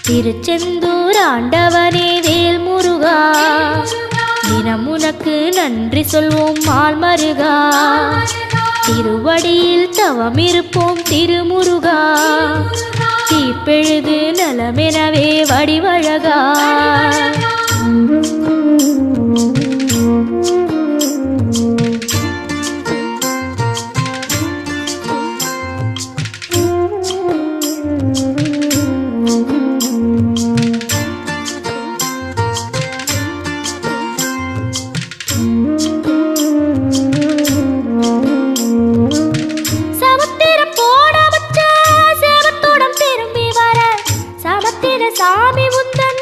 திருச்செந்தூர் ஆண்டவனே வேல் முருகா, தினம் உனக்கு நன்றி சொல்வோம் மால் மருகா. திருவடியில் தவம் இருப்போம் திருமுருகா, தீப்பெழுது நலமெனவே வடிவழகா. சாமி உந்தன்